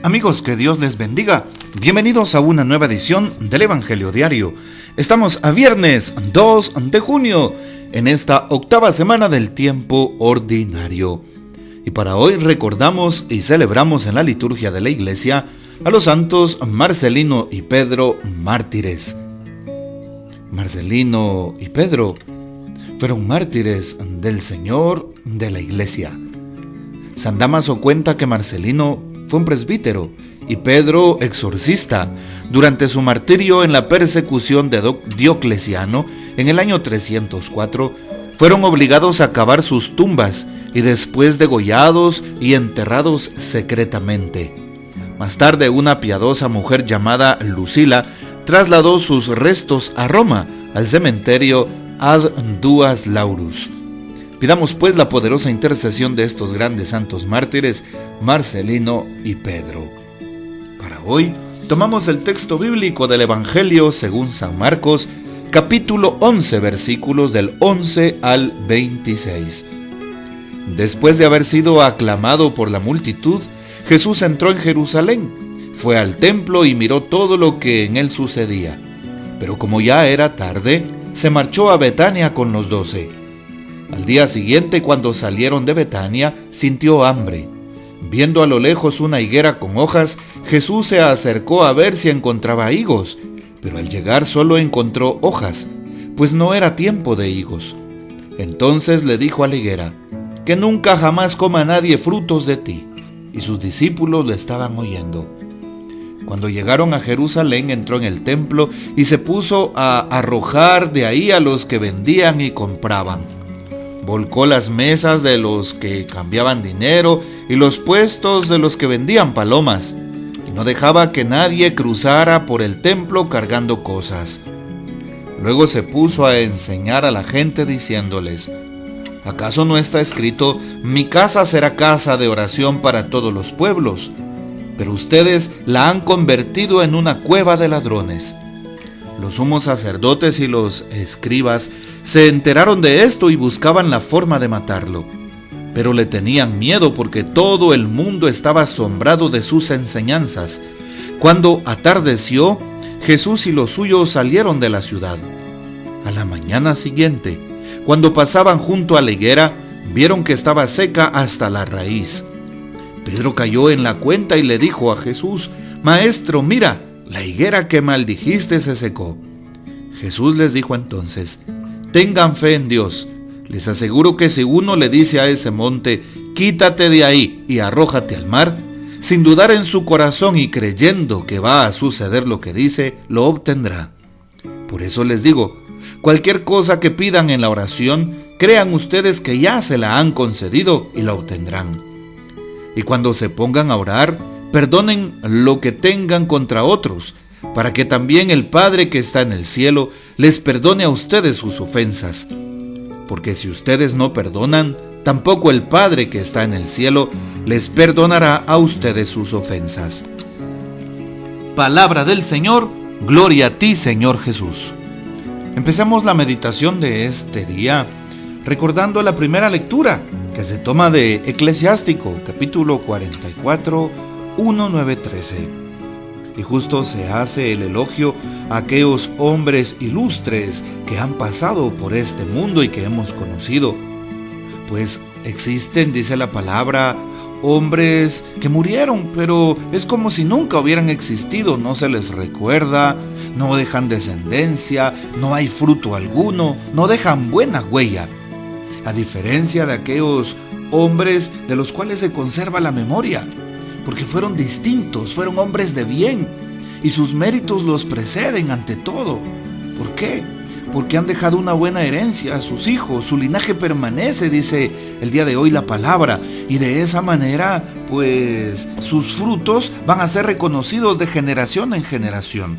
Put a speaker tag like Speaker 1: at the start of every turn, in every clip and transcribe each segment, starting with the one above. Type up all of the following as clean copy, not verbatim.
Speaker 1: Amigos, que Dios les bendiga. Bienvenidos a una nueva edición del Evangelio Diario. Estamos a viernes 2 de junio, en esta octava semana del tiempo ordinario. Y para hoy recordamos y celebramos en la liturgia de la Iglesia a los santos Marcelino y Pedro, mártires. Marcelino y Pedro fueron mártires del Señor de la Iglesia. San Dámaso cuenta que Marcelino fue un presbítero y Pedro exorcista durante su martirio en la persecución de Diocleciano en el año 304. Fueron obligados a cavar sus tumbas y después degollados y enterrados secretamente. Más tarde, una piadosa mujer llamada Lucila trasladó sus restos a Roma, al cementerio Ad Duas Laurus. Pidamos pues la poderosa intercesión de estos grandes santos mártires, Marcelino y Pedro. Para hoy, tomamos el texto bíblico del Evangelio según San Marcos, capítulo 11, versículos del 11 al 26. Después de haber sido aclamado por la multitud, Jesús entró en Jerusalén, fue al templo y miró todo lo que en él sucedía. Pero como ya era tarde, se marchó a Betania con los 12. Al día siguiente, cuando salieron de Betania, sintió hambre. Viendo a lo lejos una higuera con hojas, Jesús se acercó a ver si encontraba higos, pero al llegar solo encontró hojas, pues no era tiempo de higos. Entonces le dijo a la higuera: que nunca jamás coma nadie frutos de ti. Y sus discípulos lo estaban oyendo. Cuando llegaron a Jerusalén, entró en el templo y se puso a arrojar de ahí a los que vendían y compraban. Volcó las mesas de los que cambiaban dinero y los puestos de los que vendían palomas, y no dejaba que nadie cruzara por el templo cargando cosas. Luego se puso a enseñar a la gente diciéndoles: ¿acaso no está escrito: mi casa será casa de oración para todos los pueblos? Pero ustedes la han convertido en una cueva de ladrones. Los sumos sacerdotes y los escribas se enteraron de esto y buscaban la forma de matarlo. Pero le tenían miedo porque todo el mundo estaba asombrado de sus enseñanzas. Cuando atardeció, Jesús y los suyos salieron de la ciudad. A la mañana siguiente, cuando pasaban junto a la higuera, vieron que estaba seca hasta la raíz. Pedro cayó en la cuenta y le dijo a Jesús: Maestro, mira, la higuera que maldijiste se secó. Jesús les dijo entonces: tengan fe en Dios. Les aseguro que si uno le dice a ese monte: quítate de ahí y arrójate al mar, sin dudar en su corazón y creyendo que va a suceder lo que dice, lo obtendrá. Por eso les digo, cualquier cosa que pidan en la oración, crean ustedes que ya se la han concedido y la obtendrán. Y cuando se pongan a orar, perdonen lo que tengan contra otros, para que también el Padre que está en el cielo les perdone a ustedes sus ofensas. Porque si ustedes no perdonan, tampoco el Padre que está en el cielo les perdonará a ustedes sus ofensas. Palabra del Señor, gloria a ti, Señor Jesús. Empecemos la meditación de este día recordando la primera lectura que se toma de Eclesiástico, capítulo 44, 1, 9, 13. Y justo se hace el elogio a aquellos hombres ilustres que han pasado por este mundo y que hemos conocido. Pues existen, dice la palabra, hombres que murieron, pero es como si nunca hubieran existido. No se les recuerda, no dejan descendencia, no hay fruto alguno, no dejan buena huella. A diferencia de aquellos hombres de los cuales se conserva la memoria, porque fueron distintos, fueron hombres de bien, y sus méritos los preceden ante todo. ¿Por qué? Porque han dejado una buena herencia a sus hijos, su linaje permanece, dice el día de hoy la palabra, y de esa manera, pues, sus frutos van a ser reconocidos de generación en generación.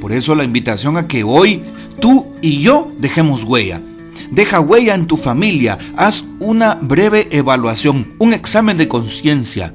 Speaker 1: Por eso la invitación a que hoy tú y yo dejemos huella. Deja huella en tu familia, haz una breve evaluación, un examen de conciencia.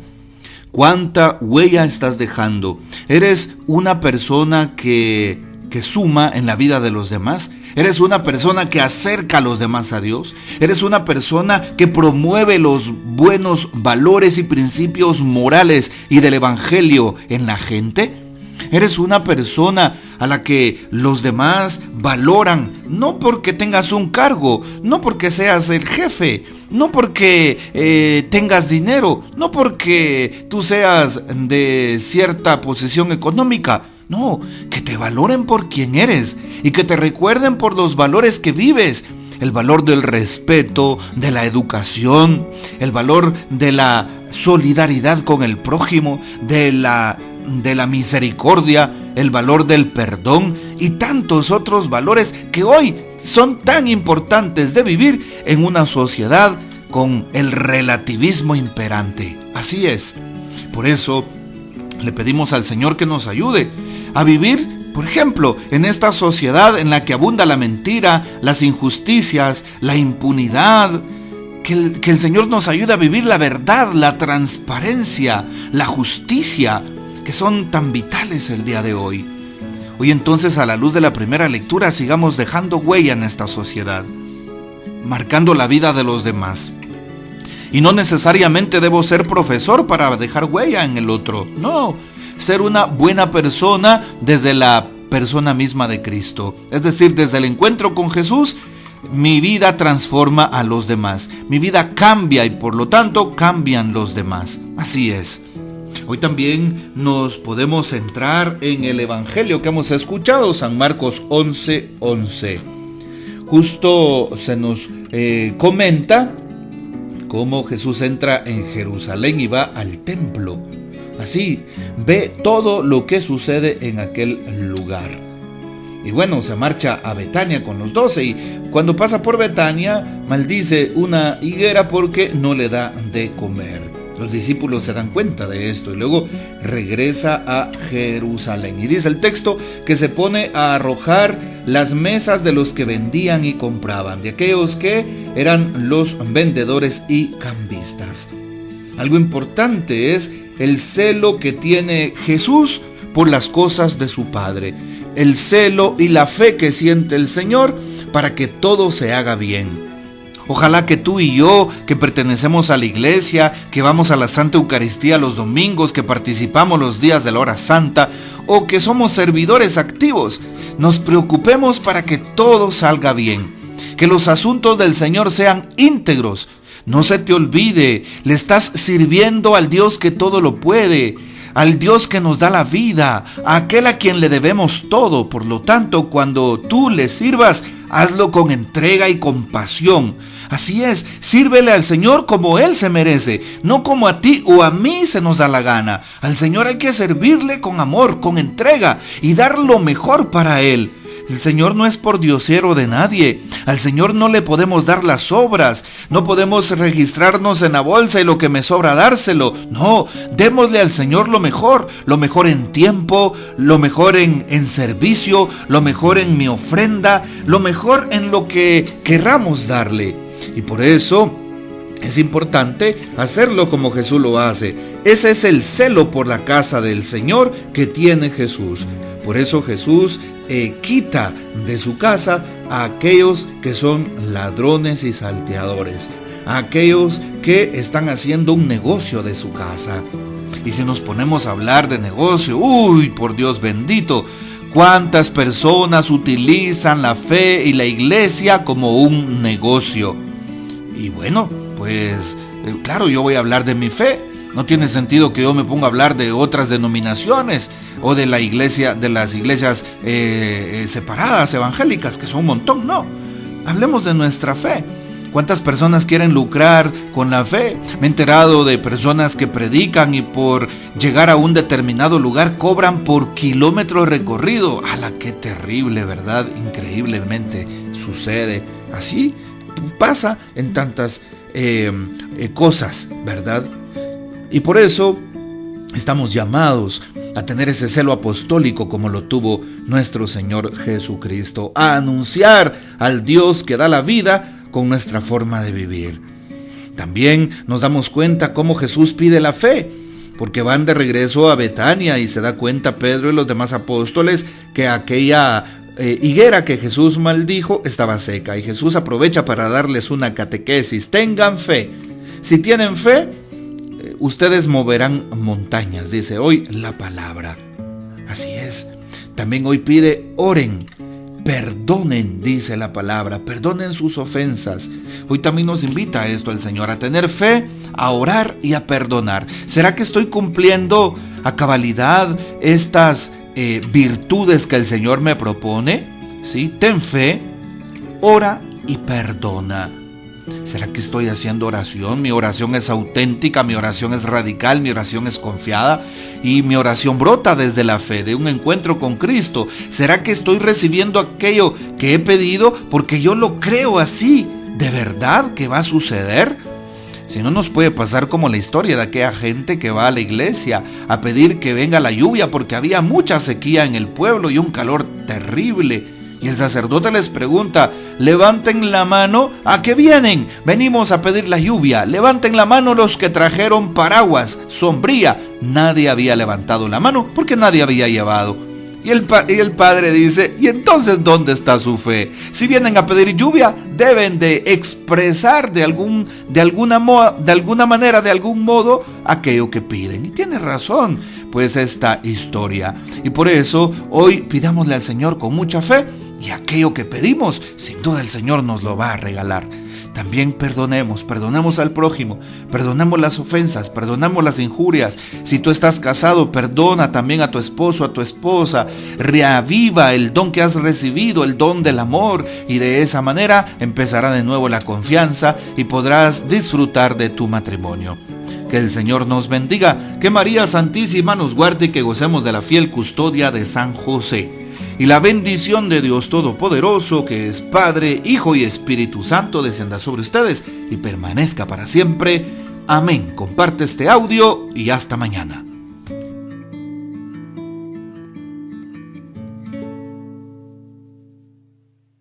Speaker 1: ¿Cuánta huella estás dejando? ¿Eres una persona que que suma en la vida de los demás. Eres una persona que acerca a los demás a Dios. Eres una persona que promueve los buenos valores y principios morales y del Evangelio en la gente. Eres una persona a la que los demás valoran, no porque tengas un cargo, no porque seas el jefe, no porque tengas dinero, no porque tú seas de cierta posición económica. No, que te valoren por quien eres y que te recuerden por los valores que vives. El valor del respeto, de la educación, el valor de la solidaridad con el prójimo, de la misericordia, el valor del perdón y tantos otros valores que hoy son tan importantes de vivir en una sociedad con el relativismo imperante. Así es. Por eso le pedimos al Señor que nos ayude a vivir, por ejemplo, en esta sociedad en la que abunda la mentira, las injusticias, la impunidad. Que el Señor nos ayude a vivir la verdad, la transparencia, la justicia, que son tan vitales el día de hoy. Hoy entonces, a la luz de la primera lectura, sigamos dejando huella en esta sociedad, marcando la vida de los demás. Y no necesariamente debo ser profesor para dejar huella en el otro. No, ser una buena persona desde la persona misma de Cristo. Es decir, desde el encuentro con Jesús, mi vida transforma a los demás. Mi vida cambia y por lo tanto cambian los demás. Así es. Hoy también nos podemos centrar en el Evangelio que hemos escuchado, San Marcos 11:11. Justo se nos comenta cómo Jesús entra en Jerusalén y va al templo. Así ve todo lo que sucede en aquel lugar. Y bueno, se marcha a Betania con los 12 y cuando pasa por Betania maldice una higuera porque no le da de comer. Los discípulos se dan cuenta de esto y luego regresa a Jerusalén. Y dice el texto que se pone a arrojar las mesas de los que vendían y compraban, de aquellos que eran los vendedores y cambistas. Algo importante es el celo que tiene Jesús por las cosas de su Padre, el celo y la fe que siente el Señor para que todo se haga bien. Ojalá que tú y yo, que pertenecemos a la iglesia, que vamos a la Santa Eucaristía los domingos, que participamos los días de la hora santa, o que somos servidores activos, nos preocupemos para que todo salga bien, que los asuntos del Señor sean íntegros. No se te olvide, le estás sirviendo al Dios que todo lo puede, al Dios que nos da la vida, a aquel a quien le debemos todo. Por lo tanto, cuando tú le sirvas, hazlo con entrega y compasión. Así es, sírvele al Señor como Él se merece, no como a ti o a mí se nos da la gana. Al Señor hay que servirle con amor, con entrega y dar lo mejor para Él. El Señor no es pordiosero de nadie. Al Señor no le podemos dar las obras. No podemos registrarnos en la bolsa y lo que me sobra dárselo. No, démosle al Señor lo mejor en tiempo, lo mejor en servicio, lo mejor en mi ofrenda, lo mejor en lo que querramos darle. Y por eso es importante hacerlo como Jesús lo hace. Ese es el celo por la casa del Señor que tiene Jesús. Por eso Jesús quita de su casa a aquellos que son ladrones y salteadores, a aquellos que están haciendo un negocio de su casa. Y si nos ponemos a hablar de negocio, ¡uy, por Dios bendito! ¿Cuántas personas utilizan la fe y la iglesia como un negocio? Y bueno, pues claro, yo voy a hablar de mi fe. No tiene sentido que yo me ponga a hablar de otras denominaciones o de la iglesia, de las iglesias separadas, evangélicas, que son un montón. No, hablemos de nuestra fe. ¿Cuántas personas quieren lucrar con la fe? Me he enterado de personas que predican y por llegar a un determinado lugar cobran por kilómetro recorrido. ¡Hala, qué terrible!, ¿verdad? Increíblemente sucede. Así pasa en tantas cosas, ¿verdad? Y por eso estamos llamados a tener ese celo apostólico como lo tuvo nuestro Señor Jesucristo, a anunciar al Dios que da la vida con nuestra forma de vivir. También nos damos cuenta cómo Jesús pide la fe. porque van de regreso a Betania y se da cuenta Pedro y los demás apóstoles que aquella higuera que Jesús maldijo estaba seca, y Jesús aprovecha para darles una catequesis. Tengan fe. Si tienen fe, ustedes moverán montañas, dice hoy la palabra. Así es. También hoy pide, oren, perdonen, dice la palabra, perdonen sus ofensas. Hoy también nos invita a esto el Señor, a tener fe, a orar y a perdonar. ¿Será que estoy cumpliendo a cabalidad estas virtudes que el Señor me propone? ¿Sí? Ten fe, ora y perdona. ¿Será que estoy haciendo oración? Mi oración es auténtica, mi oración es radical, mi oración es confiada y mi oración brota desde la fe, de un encuentro con Cristo. ¿Será que estoy recibiendo aquello que he pedido porque yo lo creo así? ¿De verdad que va a suceder? Si no, nos puede pasar como la historia de aquella gente que va a la iglesia a pedir que venga la lluvia porque había mucha sequía en el pueblo y un calor terrible. Y el sacerdote les pregunta, levanten la mano, ¿a qué vienen? Venimos a pedir la lluvia. Levanten la mano los que trajeron paraguas, sombría. Nadie había levantado la mano porque nadie había llevado. Y el padre dice, ¿y entonces dónde está su fe? Si vienen a pedir lluvia, deben de expresar de alguna manera, de algún modo, aquello que piden. Y tiene razón, pues, esta historia. Y por eso, hoy pidámosle al Señor con mucha fe, y aquello que pedimos, sin duda el Señor nos lo va a regalar. También perdonemos al prójimo, perdonemos las ofensas, perdonemos las injurias. Si tú estás casado, perdona también a tu esposo, a tu esposa. Reaviva el don que has recibido, el don del amor, y de esa manera empezará de nuevo la confianza y podrás disfrutar de tu matrimonio. Que el Señor nos bendiga, que María Santísima nos guarde y que gocemos de la fiel custodia de San José. Y la bendición de Dios Todopoderoso, que es Padre, Hijo y Espíritu Santo, descienda sobre ustedes y permanezca para siempre. Amén. Comparte este audio y hasta mañana.